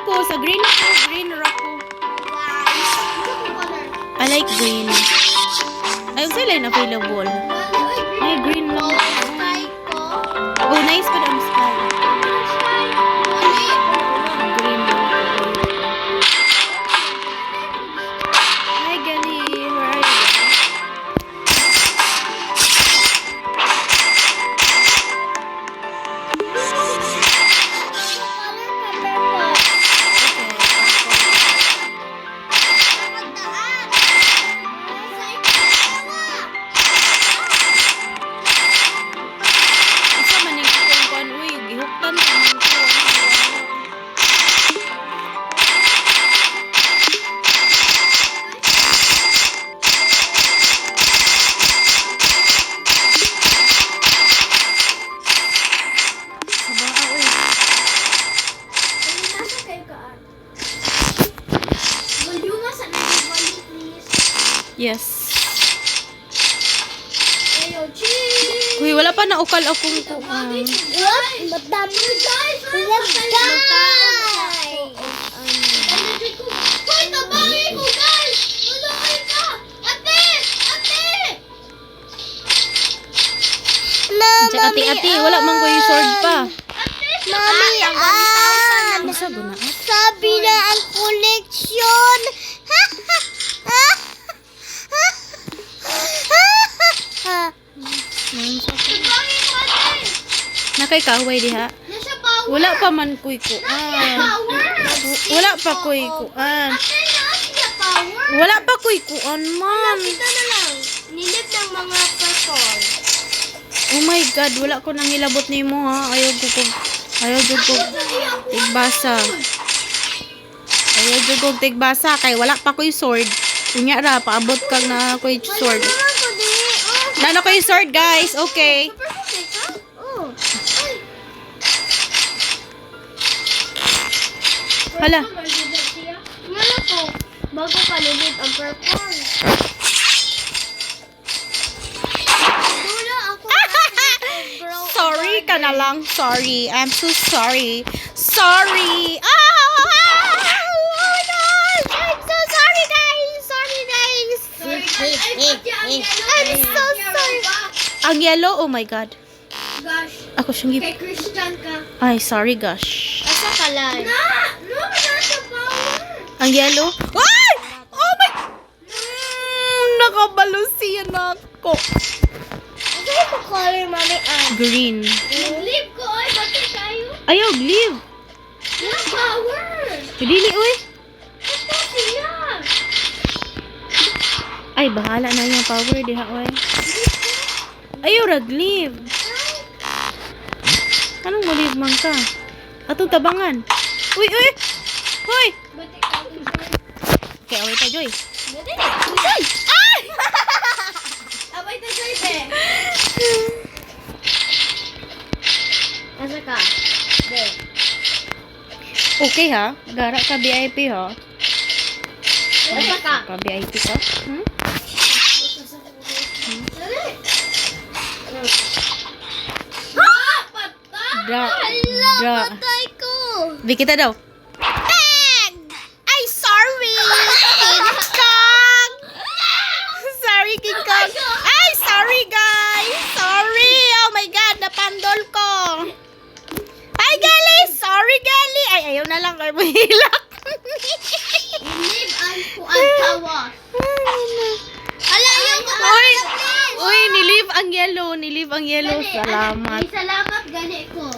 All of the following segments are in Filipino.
ako. Sa green ako. Green ako. I like green. Ayun sila yung available. Ay, green lang. Oh, nice pa ang sky. Green lang. Hi, Gali. Where are you? Isa man yung kukuan, uy, gihuktan ka man ko. Sabaa, uy. Yes. Uy, wala pa naukal akong kuan. Ati-ati, wala man ko yung sword pa. Mami, Ano sa guna? sabi na ang koleksyon. Nakay kaway diha. Wala pa man ko'y kuan. Wala pa ko'y kuan. Wala pa ko'y kuan, ma'am. Nilip ng mga purple. Oh my God, wala ko nang ilabot nimo ha. Ayaw ko tigbasa. Ayaw ko tigbasa kay wala pa ko'y sword. Unya ra paabot kag na ko'y sword. Nano ko'y sword, guys. Okay. Hala. Ngala ko, bago pa nilip ang purple. Dula ako Sorry ka na lang. Sorry. I'm so sorry. Sorry. Oh my gosh. I'm so sorry, guys. Sorry, guys. I'm so sorry. Ang yellow, oh my God. Gosh, Ako siyang kay Christian ka. Ay, sorry, gosh. Asa ka lang? No, nasa power. Ang yellow. Ay! Oh my... nakabalo siya na ako. Ano yung color, mami? Green. Nag-leave ko, ay, bakit tayo? Ayaw, leave. No power. Pidili, uy. Ito siya. Ay, bahala na yung power, diha, uy. Ayaw, rag-leave. Anong mo leave man ka? Atong tabangan. Uy, uy! Hoy! Batik ka. Okay, away ta, Joy. Batik ka. Joy! Ay! Abay ta, Joy, be. Asa ka? Be. Okay, ha? Gara ka VIP, ha? Asa ka? Ka VIP ka? Hmm? Dali. Ha! Patay! Dra. Hala, Dra. patay ko. Di kita daw. Bang! Ay, sorry! King Kong! Sorry, King Kong. Ay, sorry, guys! Sorry! Oh my God, napandol ko. Hi, Gali! Sorry, Gali! Ay, ayaw na lang kayo mahilak. Live ang kuan tawa. Hala, yung Uy! Uy, nilive ang yellow. Nilive ang yellow. Salamat. Salamat, gani ko.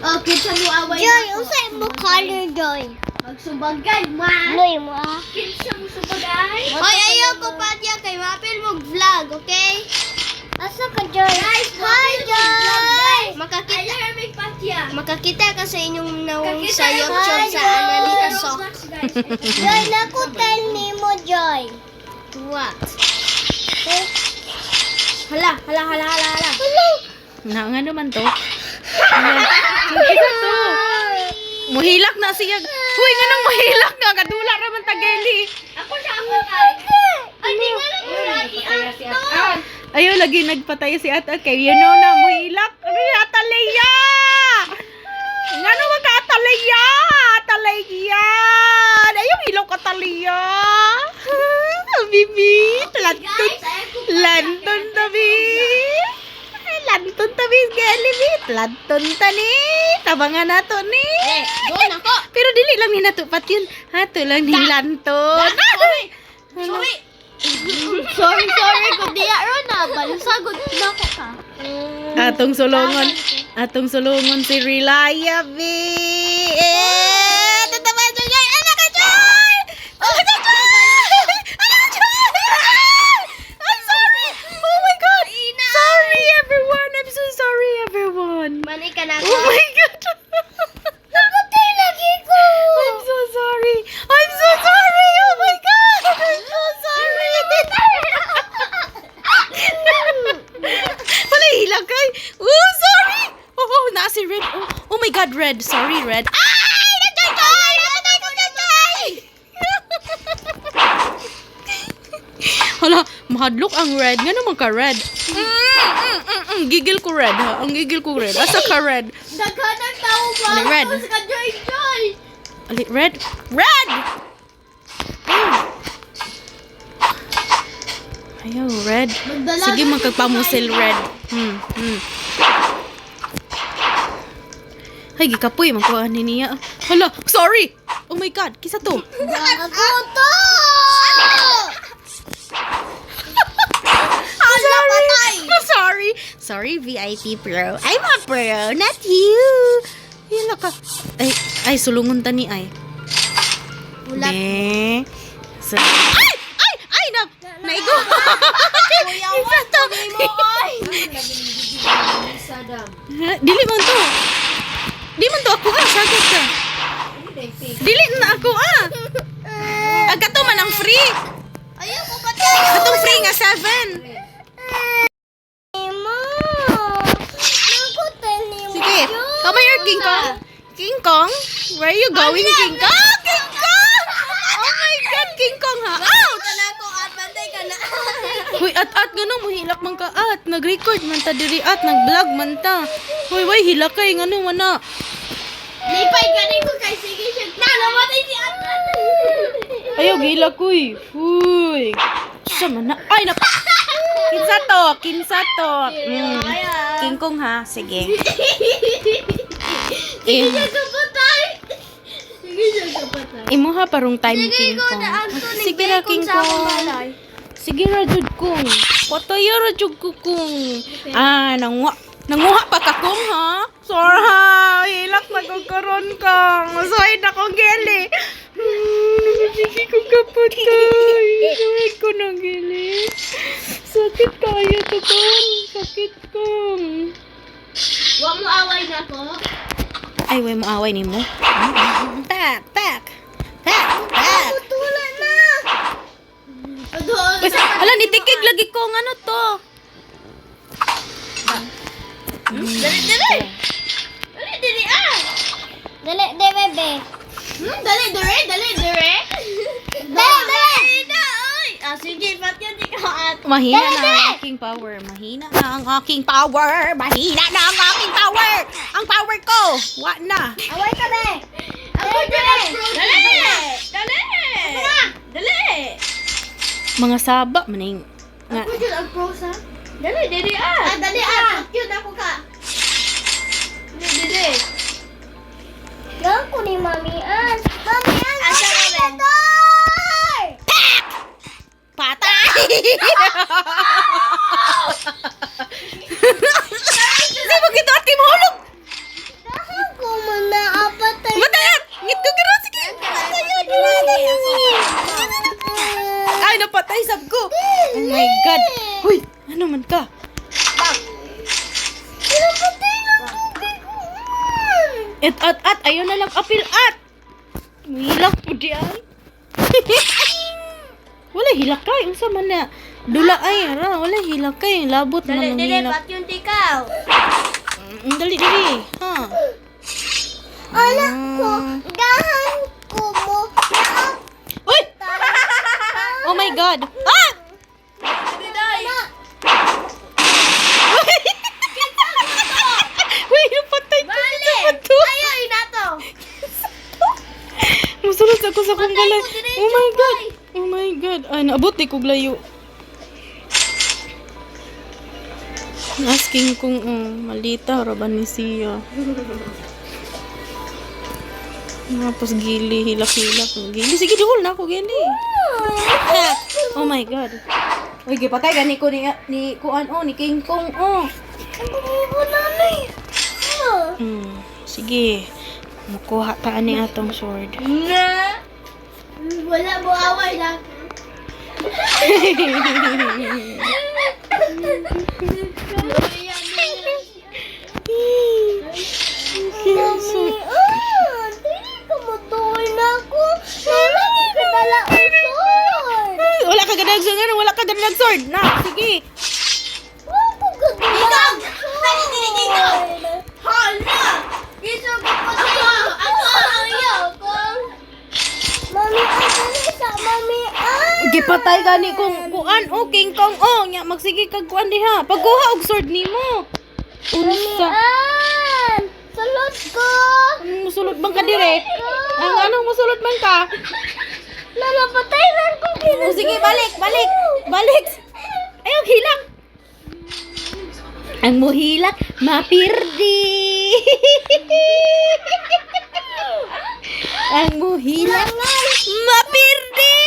Okay, sa mo away Joy, na ako. Usay mo color, Joy. Magsubagay, ma. Joy, mo ah. Kinsa mo subagay? Hoy, ayaw ko pa diya kay Mapil mo vlog, okay? Asa ka, Joy? Guys, hi, Joy! Makakita ka sa inyong nawang sa YouTube sa Analita Sok. Joy, nakutan ni mo, Joy. What? Hala. Na nga naman to. Kita to. Muhilak na siya. Huy, nga nang muhilak nga. Kadula raman tageli. Ako kay. Ay, di nga lang si Ato. Ayaw, lagi nagpatay si At. Okay, you know na, muhilak. Atalaya! Nga naman ka, Atalaya! Ladton ta ni. Tabangan nato ni. Doon ako. Pero dili lang ni natupat yun. Hato lang ni lanton. Sorry. Sorry ko diya ron na. Balusagod na ko ka. Atong sulungon si Relaya, B. Tatamaan siya, Joy. Anak ka, Joy! Anak ka, Joy! Anak ka, Joy! I'm sorry! Oh my God! Sorry, everyone! I'm so sorry, everyone! Mani ka na Oh my God! Napatay lagi ko. I'm so sorry! I'm so sorry! Oh my God! I'm so sorry! Wala hilang kay. Oh, sorry. Oh, nasi Red. Oh my God, Red. Sorry, Red. Ay, nagkakay! Namatay ko nagkakay! Hala, mahadlok ang Red. Nga naman ka, Red. Gigil ko, Red, ha? Ang gigil ko, Red. Asa ka, Red? Daghanang tao ba? Ano, Red? Tapos ka, Joy. Ali, Red? Red! Ayaw, Red. Magdala Sige, ka magkagpamusil, Red. Ay, gikapoy, magkuhaan ni niya. Hala, sorry! Oh my God, kisa to. Ako to! Hala, patay! Sorry. Sorry, VIP Pro. I'm a pro, not you. Hila ka. Ay, sulungon ta ni ay. Ulat. So, ay, naigo. Kuya, Isa to. Dili man to. Di man to ako sagad ka. Dili na ako Agato man ang free. Ayaw ko patay. Atong free nga 7. Sige, come here, King Kong. King Kong? Where are you going, King Kong? King Kong! Oh my God, King Kong ha? Ouch! Hoy, at gano'n mo hilak man ka at. Nag-record man ta diri at. Nag-vlog man ta. Hoy, hilakay ngano man na. Lipay ka rin ko kay sige siya. Namatay si Atan. Ayaw, hilak ko eh. Uy. Siya man na. Ay, Kinsa to. King Kong ha? Sige. Sige siya kapatay. Sige siya kapatay. Imo ha parong time, Sige King ko Kong. na Anto ni Sige ra, King Kong. Sige ra, Jud Kong. Patayo ra, Jud Kong. Nanguha pa ka, Kong, ha? Sorry, ha? Hilak na kakaroon, Kong. Masuhay na kong gili. Sige ko kapatay. Masuhay ko na gili. Sakit kayo to, Kong. Sakit, Kong. Huwag mo away na ko. Ay, way mo away ni mo. Tak. Tutulan na. Ala, nitikig lagi ko. Ano to? Dali. Dali, bebe. Dali. Sige, ba't yan di ka at? Mahina na ang aking power. Mahina na ang aking power. Ang power ko. Wa na. Away ka, be. Dali. Mga saba. Maning. Ako dyan ang pros, ha? Dali. Dali. Cute ako ka. Dali. Yan ko ni Mami Ann. Asa ka, be? Patay! Hindi mo kita at hulog. Dahan ko muna apatay. Matayan! Ngit ko gano'n. Sige. Ay, napatay sab ko. Oh my God. Huy, ano man ka? Pinapatay na ko. At, ayaw na lang apil at. Hilak po diyan. Wala hilakay. Unsa man na. Dula ay, wala hilakay. Labot man ang hilak. Ba't yung tikaw? Dali. Ha? Alam ko, dahan ko mo na Uy! Oh my God. Ah! Uy, napatay ko. Ayaw, inato. Musulot ako sa kong balay. ko diretso, Oh my God. Oh my God. Ay, naabot di kog layo. Asking kung malita ra ba ni siya. Tapos gili, hilak-hilak. Gili, sige, duhol na ako, gili. Oh my God. Uy, gipatay gani ko ni Kuan, ni King Kong, sige. Makuha ta ani atong sword. Na. Wala mo away lang. Mami, dili ka matuloy na ako. Nalagi ka dala ang sword. Wala ka ganag sword, wala ka ganag sword. Na, sige. Wala ko gagawin. Hala! Gusto ko pa sa'yo. Ako! Ayoko! Mami, sa Mami, Gipatay gani kung Kuan, King Kong, nya magsige kag kuan diha. Pagkuha og sword nimo. Unsa? Sulod ko! Musulod bang ka dire? Ang anong musulod man ka? Lalapatay lang ko Sige, balik. Ayaw, hilak. Ang muhilak, mapirdi. Ang muhilak, mapirdi.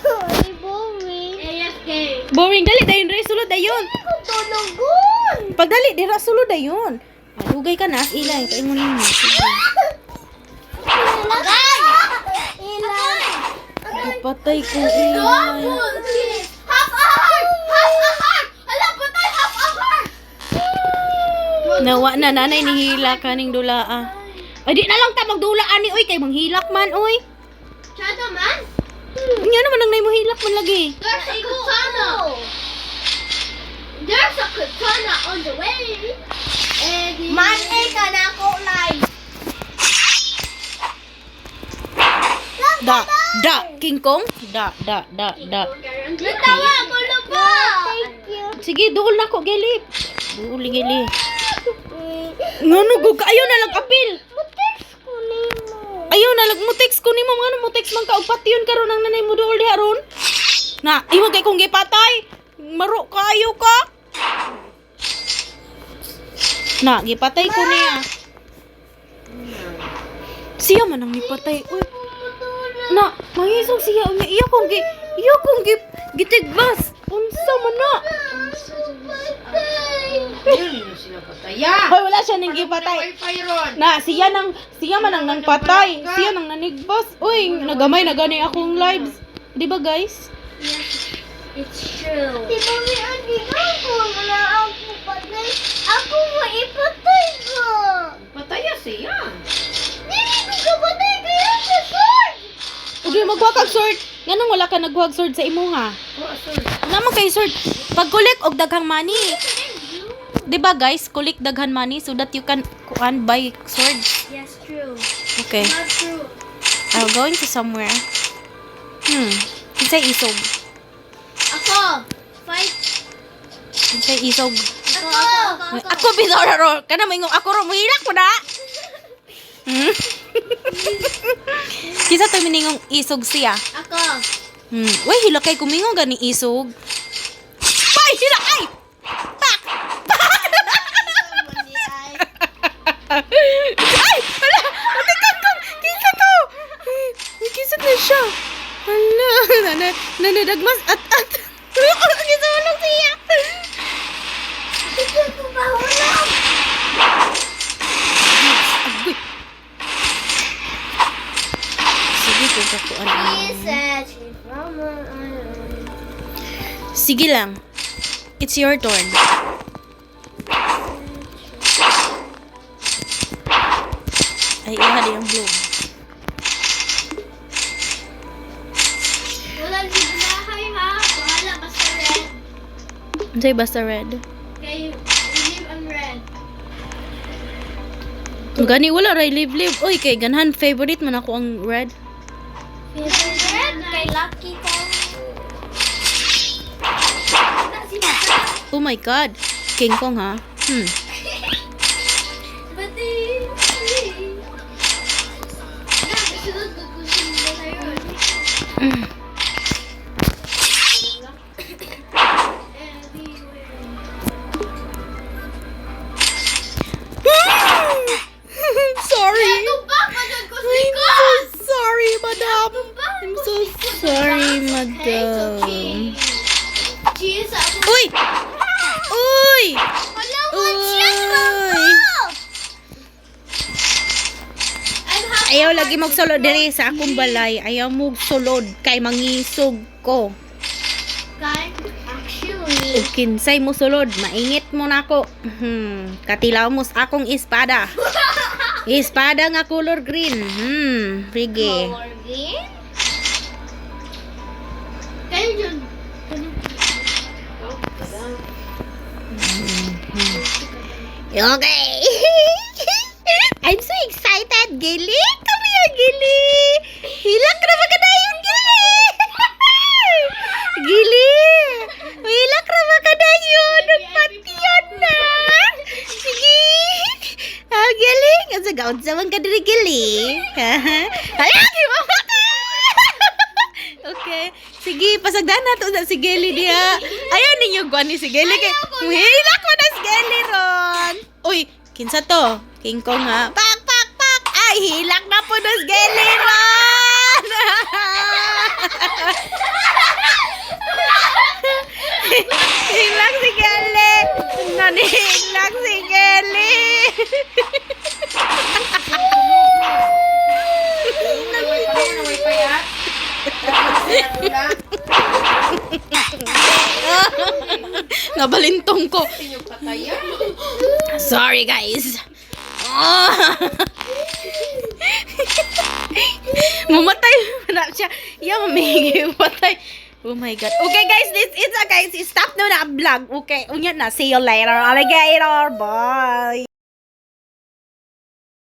Ay, boring. AFK. Boring, dali dayon, Ray, sulod dayon. Tunugon! Pagdali, dira sulod dayon. Malugay ka na, as ilay, kain mo ninyo. Ilay! Ilay! Patay ko, ilay. Half a heart! Half a heart! Alam, patay! Half a heart! Nawa na, nanay ni hilak kaning dulaa. Ay, di na lang ta magdula ani, oy, kay manghilak man, oy. Shadow man? Nya naman ang nay mo hilak man lagi. There's a katana! There's a katana on the way! Man, ka na ako live! King Kong. Natawa ako na ba? Thank you. Sige, duol na ko, gili. Gili. Ngano gug ayaw na lang apil. Text ko nimo. Ayaw na lang mo text ko nimo, ngano mo text man ka og patyon karon ang nanay mo duol diha ron. Na, imo kay kong gipatay. Maro kayo ka. Na, gipatay ko niya. Siya man ang nipatay. Uy. Na, mangisog siya unya. Iya kong gitigbas. Unsa man na? Hoy, wala siya nang gipatay. Na, siya man ang nang patay. Siya nang nanigbas. Uy, nagamay na gani akong lives. Di ba, guys? It's true. Di ba may ako? Wala ako patay. Ako maipatay ko. Pataya siya. Dili ko ka patay kaya sa sword. Ugi, maghuwag kag sword. Ganun wala ka naghuwag sword sa imo, ha? Naman kay sword. Pag kulik og daghang money. Di ba, guys? Kulik daghan money so that you can buy sword. Yes, true. Okay. Not true. I'm going to somewhere. Kinsay isog. Ako. Fight. Kinsay isog. Ako. Ako bidoro. Kana mo ingong ako ro mohilak mo na. Kisa to miningong isog siya. Ako. Uy, hilakay kumingong gani isog. Ay, hilakay! Pak! Ay! Hala! Atikan ko! Kisa to! Ay, kisa na siya. Hala! Nanadagmas at. Kisa mo lang siya. Ito ko mahulog. Agoy! Sige, kung kakuan. Sige lang. It's your turn. Ay, ihali ang bloom. Wala dito na kayo ha. Bahala basta red. Say basta red. Okay, leave ang red. Gani wala ray live. Uy, kay ganahan favorite man ako ang red. Red kay Lucky ko. Oh my god. King Kong, ha? Pati. Sunod ko kung sino ba tayo. lagi magsulod diri sa akong balay. Ayaw mo sulod kay mangisog ko. Kay, actually, Ug kinsay mo sulod, maingit mo nako. Katilaw mo sa akong espada. Espada nga color green. Sige. color green. Kayo dyan. Okay. I'm so excited, Gili. Come here, Gili. Hilak na ba ka na yun, Gili? Gili. Hilak na ba ka na yun? Nagpatiyan na. Sige. Gili. Kasi gaon sa mga kadiri, Gili. Hala, mama ka. Okay. Sige, pasagdan na to sa si Gili diha. Ayaw ninyo guwan ni si Gili. Hilak mo na si Gili ron. Uy, kinsa to? King Kong ha? Pak, pak, pak! Ay, hilak na po nos Geli ron! Hilak si Geli! Nanihilak si Geli! Naway pa ya. Nabalintong ko. Inyong pataya. Sorry, guys. Mamatay na siya. Yeah, mamigay patay. Oh my God. Okay, guys, this is guys. Stop na vlog. Okay, unya na. See you later, alligator. Bye.